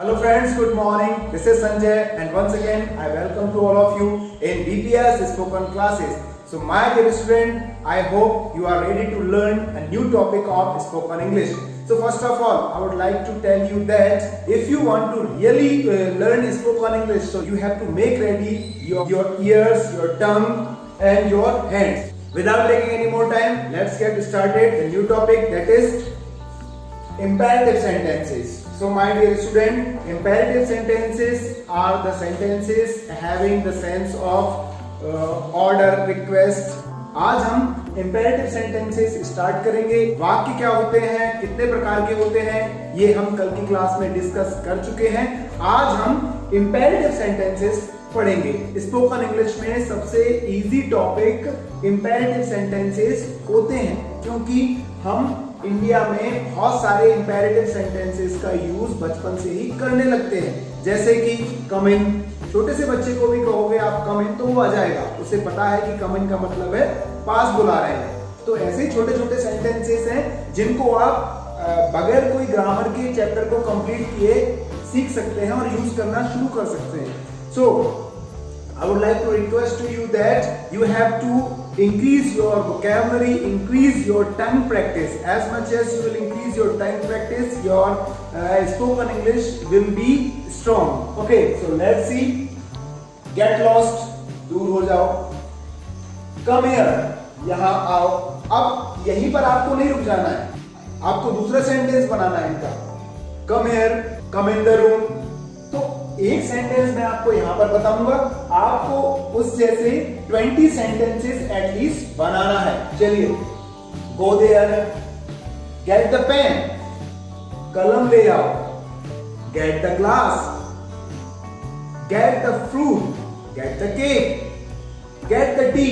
Hello friends, good morning. This is Sanjay and once again I welcome to all of you in BPS spoken classes. So my dear student, I hope you are ready to learn a new topic of spoken English. So first of all, I would like to tell you that if you want to really learn spoken English, so you have to make ready your ears, your tongue and your hands. Without taking any more time, let's get started. The new topic, that is imperative sentences. So my dear student, imperative sentences are the sentences having the sense of order, request. आज हम imperative sentences start करेंगे. वाक्य क्या होते हैं, कितने प्रकार के होते हैं, ये हम कल की क्लास में डिस्कस कर चुके हैं. आज हम imperative sentences पढ़ेंगे. स्पोकन इंग्लिश में सबसे इजी टॉपिक imperative sentences होते हैं, क्योंकि हम इंडिया में बहुत सारे इंपेरेटिव सेंटेंसेस का यूज बचपन से ही करने लगते हैं. जैसे कि कम इन, छोटे से बच्चे को भी कहोगे आप कम इन तो वो आ जाएगा, उसे पता है कि कम इन का मतलब है पास बुला रहे हैं. तो ऐसे ही छोटे छोटे सेंटेंसेस हैं जिनको आप बगैर कोई ग्रामर के चैप्टर को कंप्लीट किए सीख सकते हैं और यूज करना शुरू कर सकते हैं. सो I would like to request to you that you have to increase your vocabulary, increase your tongue practice. As much as you will increase your tongue practice, your spoken English will be strong. Okay, so let's see. Get lost, दूर हो जाओ. Come here, यहाँ आओ. अब यहीं पर आपको नहीं रुक जाना है, आपको दूसरा सेंटेंस बनाना है इनका. Come here, come in the room. एक सेंटेंस मैं आपको यहां पर बताऊंगा, आपको उस जैसे 20 सेंटेंसेस एटलीस्ट बनाना है. चलिए, go there, get the pen, कलम ले आओ, get the glass, get the fruit, get the cake, get the tea,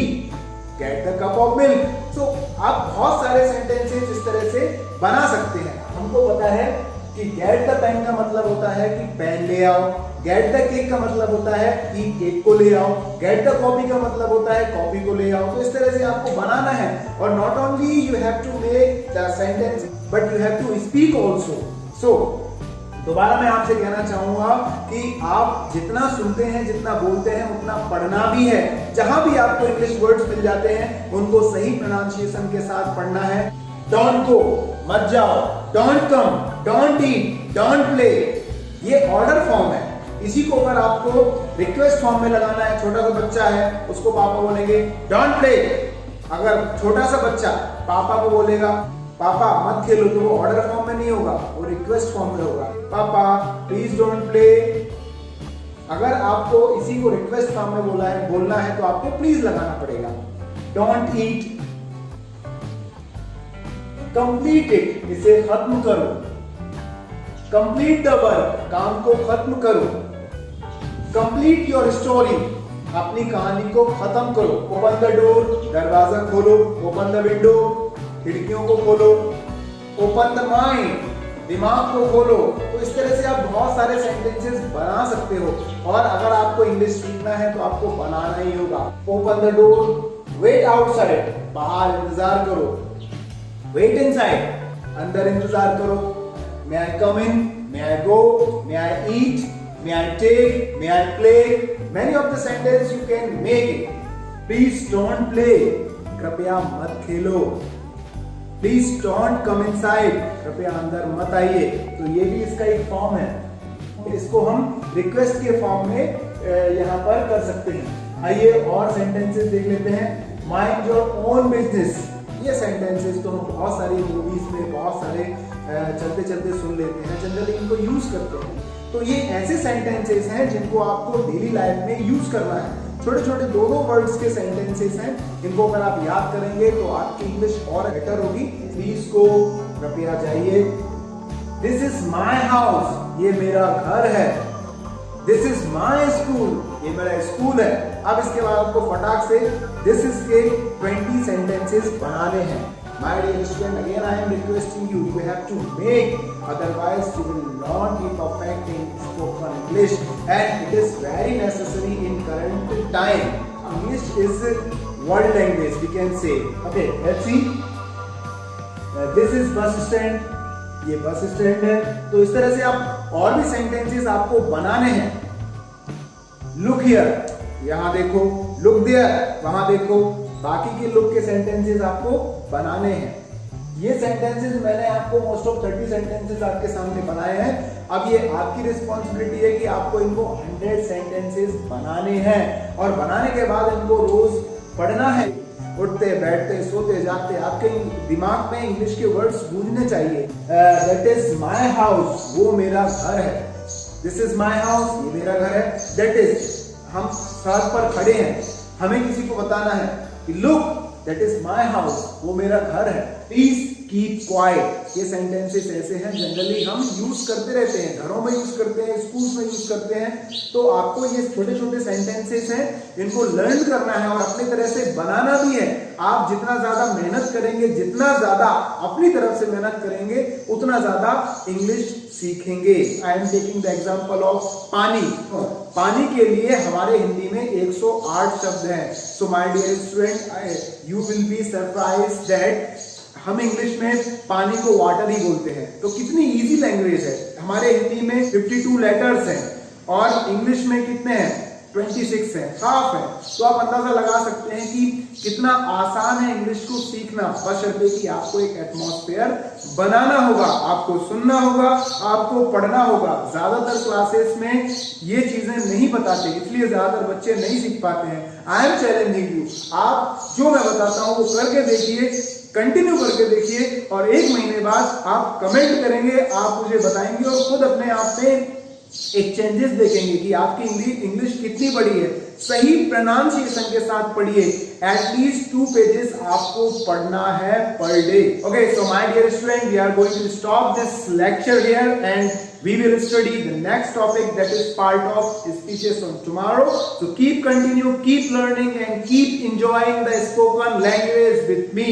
get the cup of milk. So आप बहुत सारे सेंटेंसेस इस तरह से बना सकते हैं. हमको पता है कि गेट द पेन का मतलब होता है कि पेन ले आओ, गेट द केक का मतलब होता है कि केक को ले आओ, गेट द कॉपी का मतलब होता है कॉपी को ले आओ. तो इस तरह से आपको बनाना है. और not only you have to make the sentence but you have to speak also. So दोबारा मैं आपसे कहना चाहूंगा कि आप जितना सुनते हैं, जितना बोलते हैं, उतना पढ़ना भी है. जहां भी आपको इंग्लिश वर्ड्स मिल जाते हैं उनको सही प्रोनाउंसिएशन के साथ पढ़ना है. डोंट गो, मत जाओ, don't come, don't eat, don't play, ये ऑर्डर फॉर्म है. इसी को अगर आपको रिक्वेस्ट फॉर्म में लगाना है, छोटा सा बच्चा है उसको पापा बोलेंगे डोंट प्ले. अगर छोटा सा बच्चा पापा को बोलेगा पापा मत खेलो, तो वो ऑर्डर फॉर्म में नहीं होगा, वो रिक्वेस्ट फॉर्म में होगा. पापा प्लीज डोंट प्ले. अगर आपको इसी को रिक्वेस्ट फॉर्म में बोलना है तो आपको प्लीज लगाना पड़ेगा. डोंट ईट, कंप्लीट इट, इसे खत्म करो. कंप्लीट द वर्क, काम को खत्म करो. कंप्लीट योर स्टोरी, अपनी कहानी को खत्म करो. ओपन द डोर, दरवाजा खोलो. ओपन द विंडो, खिड़कियों को खोलो. ओपन द माइंड, दिमाग को खोलो. तो इस तरह से आप बहुत सारे सेंटेंसेस बना सकते हो. और अगर आपको इंग्लिश सीखना है तो आपको बनाना ही होगा. Open the door, wait outside, बाहर इंतजार करो. वेट इनसाइड, अंदर इंतजार करो. May I come in? May I go? May I eat? May I take? May I play? Many of the sentences you can make it. Please don't play. कृपया मत खेलो. Please don't come inside. कृपया अंदर मत आइए. तो ये भी इसका एक फॉर्म है. इसको हम रिक्वेस्ट के फॉर्म में यहाँ पर कर सकते हैं. आइए और सेंटेंसेस देख लेते हैं. Mind your own business. ये सेंटेंसेस तो हम बहुत सारी मूवीज में बहुत सारे चलते चलते सुन लेते हैं, जनरली इनको यूज करते हैं. तो ये ऐसे सेंटेंसेस हैं जिनको आपको डेली लाइफ में यूज करना है. छोटे छोटे दो वर्ड्स के सेंटेंसेस हैं, इनको अगर आप याद करेंगे तो आपकी इंग्लिश और बेटर होगी. प्लीज को, कृपया जाइए. दिस इज माई हाउस, ये मेरा घर है. दिस इज माई स्कूल, ये मेरा स्कूल है. अब इसके बाद आपको फटाक से दिस इज के 20 सेंटेंसेस बनाने हैं. My dear student, again I am requesting you, you have to make, otherwise you will not be perfect in spoken English, and it is very necessary in current time. English is world language, we can say. Okay, let's see. This is bus stand, ये bus stand है. तो इस तरह से आप और भी sentences आपको बनाने हैं। लुक हियर, यहां देखो, लुक देयर, वहां देखो, बाकी के लुक के सेंटेंसेस आपको बनाने हैं। ये सेंटेंसेस मैंने आपको मोस्ट ऑफ 30 सेंटेंसेस आपके सामने बनाए हैं। अब ये आपकी रिस्पॉन्सिबिलिटी है कि आपको इनको 100 सेंटेंसेस बनाने हैं और बनाने के बाद इनको रोज पढ़ना है। उठते बैठते सोते जागते आपके दिमाग में इंग्लिश के वर्ड्स गूंजने चाहिए। दैट इज माई हाउस, वो मेरा घर है। दिस इज माई हाउस, ये मेरा घर है। दैट इज, हम सड़क पर खड़े हैं, हमें किसी को बताना है कि look, that is my house, वो मेरा घर है। प्लीज कीप क्वाइट, ये सेंटेंसेस ऐसे हैं जनरली हम यूज करते रहते हैं, घरों में यूज करते हैं, स्कूल्स में यूज करते हैं। तो आपको ये छोटे छोटे सेंटेंसेस हैं, इनको लर्न करना है और अपनी तरह से बनाना भी है। आप जितना ज्यादा मेहनत करेंगे, जितना ज्यादा अपनी तरफ से मेहनत करेंगे, उतना ज्यादा इंग्लिश सीखेंगे। I am taking the example of पानी। पानी के लिए हमारे हिंदी में 108 शब्द हैं। So my dear student, you will be surprised that हम इंग्लिश में पानी को वाटर ही बोलते हैं। तो कितनी इजी लैंग्वेज है। हमारे हिंदी में 52 लेटर्स हैं और इंग्लिश में कितने हैं? 26 है, हाफ है। तो आप अंदाजा लगा सकते हैं कि कितना आसान है इंग्लिश को सीखना, बशर्ते कि आपको एक एटमॉस्फेयर बनाना होगा, आपको सुनना होगा, आपको पढ़ना होगा। ज्यादातर क्लासेस में ये चीजें नहीं बताते, इसलिए ज्यादातर बच्चे नहीं सीख पाते हैं। आई एम चैलेंजिंग यू, आप जो मैं बताता हूं वो करके देखिए, कंटिन्यू करके देखिए और 1 महीने बाद आप कमेंट करेंगे, आप मुझे बताएंगे और खुद अपने आप में एक चेंजेस देखेंगे कि आपकी इंग्लिश कितनी बड़ी है। सही प्रोनाउंसिएशन के साथ पढ़िए, एटलीस्ट 2 पेजेस आपको पढ़ना है per day. Okay, so my dear student, we are going to stop this lecture here and we will study the next topic, that is part of speeches on tomorrow. So keep learning and keep enjoying the spoken language with me.